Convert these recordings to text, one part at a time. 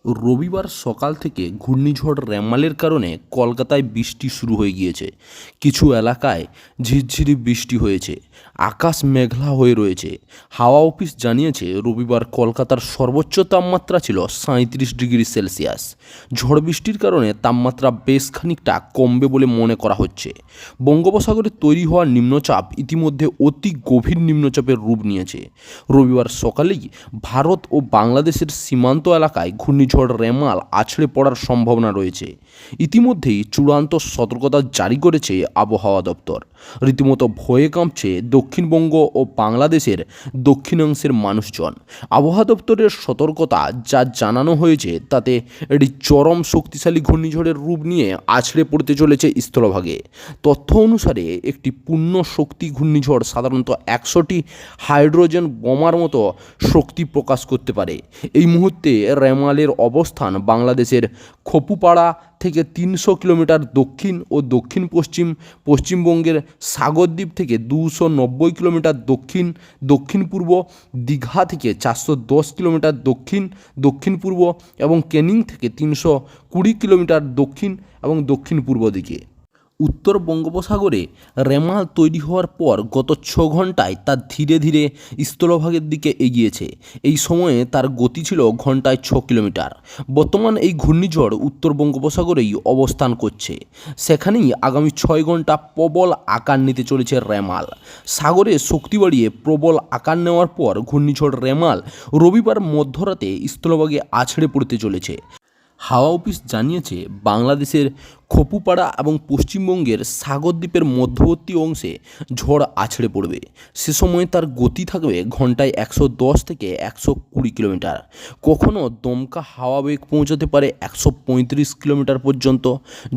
রবিবার সকাল থেকে ঘূর্ণিঝড় রেমালের কারণে কলকাতায় বৃষ্টি শুরু হয়ে গিয়েছে। কিছু এলাকায় ঝিরঝিরি বৃষ্টি হয়েছে। আকাশ মেঘলা হয়ে রয়েছে। হাওয়া অফিস জানিয়েছে রবিবার কলকাতার সর্বোচ্চ তাপমাত্রা ছিল 37 ডিগ্রি সেলসিয়াস। ঝড় বৃষ্টির কারণে তাপমাত্রা বেশ খানিকটা কমবে বলে মনে করা হচ্ছে। বঙ্গোপসাগরে তৈরি হওয়া নিম্নচাপ ইতিমধ্যে অতি গভীর নিম্নচাপের রূপ নিয়েছে। রবিবার সকালেই ভারত ও বাংলাদেশের সীমান্ত এলাকায় ঘূর্ণিঝড় রেমাল আছড়ে পড়ার সম্ভাবনা রয়েছে। ইতিমধ্যেই চূড়ান্ত সতর্কতা জারি করেছে আবহাওয়া দপ্তর। রীতিমতো ভয়ে কাঁপছে দক্ষিণবঙ্গ ও বাংলাদেশের দক্ষিণাংশের মানুষজন। আবহাওয়া দপ্তরের সতর্কতা যা জানানো হয়েছে তাতে এটি চরম শক্তিশালী ঘূর্ণিঝড়ের রূপ নিয়ে আছড়ে পড়তে চলেছে স্থলভাগে। তথ্য অনুসারে একটি পূর্ণ শক্তি ঘূর্ণিঝড় সাধারণত 100টি হাইড্রোজেন বোমার মতো শক্তি প্রকাশ করতে পারে। এই মুহূর্তে রেমালের অবস্থান বাংলাদেশের খপুপাড়া থেকে 300 কিলোমিটার দক্ষিণ ও দক্ষিণ পশ্চিমবঙ্গের সাগরদ্বীপ থেকে 290 কিলোমিটার দক্ষিণ পূর্ব, দীঘা থেকে 410 কিলোমিটার দক্ষিণ পূর্ব এবং ক্যানিং থেকে 320 কিলোমিটার দক্ষিণ এবং দক্ষিণ পূর্ব দিকে। উত্তর বঙ্গোপসাগরে রেমাল তৈরি হওয়ার পর গত 6 ঘন্টায় তা ধীরে ধীরে স্থলভাগের দিকে এগিয়েছে। এই সময়ে তার গতি ছিল ঘন্টায় 6 কিলোমিটার। বর্তমান এই ঘূর্ণিঝড় উত্তর বঙ্গোপসাগরেই অবস্থান করছে। সেখানেই আগামী 6 ঘন্টা প্রবল আকার নিতে চলেছে রেমাল। সাগরে শক্তি বাড়িয়ে প্রবল আকার নেওয়ার পর ঘূর্ণিঝড় রেমাল রবিবার মধ্যরাতে স্থলভাগে আছড়ে পড়তে চলেছে। হাওয়া অফিস জানিয়েছে বাংলাদেশের খপুপাড়া এবং পশ্চিমবঙ্গের সাগরদ্বীপের মধ্যবর্তী অংশে ঝড় আছড়ে পড়বে। সে সময় তার গতি থাকবে ঘন্টায় 110 থেকে 120 কিলোমিটার। কখনও দমকা হাওয়া বেগ পৌঁছাতে পারে 135 কিলোমিটার পর্যন্ত।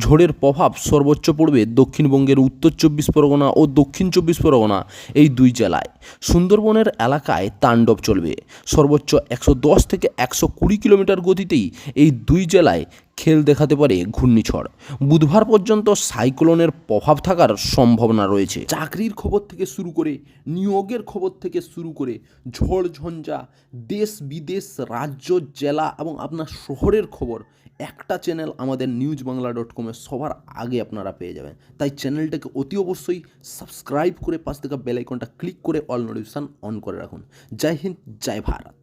ঝড়ের প্রভাব সর্বোচ্চ পড়বে দক্ষিণবঙ্গের উত্তর 24 পরগনা ও দক্ষিণ 24 পরগনা এই দুই জেলায়। সুন্দরবনের এলাকায় তাণ্ডব চলবে। সর্বোচ্চ 110 থেকে 120 কিলোমিটার গতিতেই এই দুই জেলায় খেল দেখাতে পারে ঘূর্ণিঝড়। বুধবার পর্যন্ত সাইক্লোনের প্রভাব থাকার সম্ভাবনা রয়েছে। চাকরির খবর থেকে শুরু করে নিয়োগের খবর থেকে শুরু করে ঝড় ঝঞ্ঝা, দেশ বিদেশ, রাজ্য, জেলা এবং আপনার শহরের খবর একটা চ্যানেল আমাদের newsbangla.com সবার আগে আপনারা পেয়ে যাবেন। তাই চ্যানেলটাকে অতি অবশ্যই সাবস্ক্রাইব করে পাশ থেকে বেল আইকনটা ক্লিক করে অল নোটিফিকেশন অন করে রাখুন। জয় হিন্দ, জয় ভারত।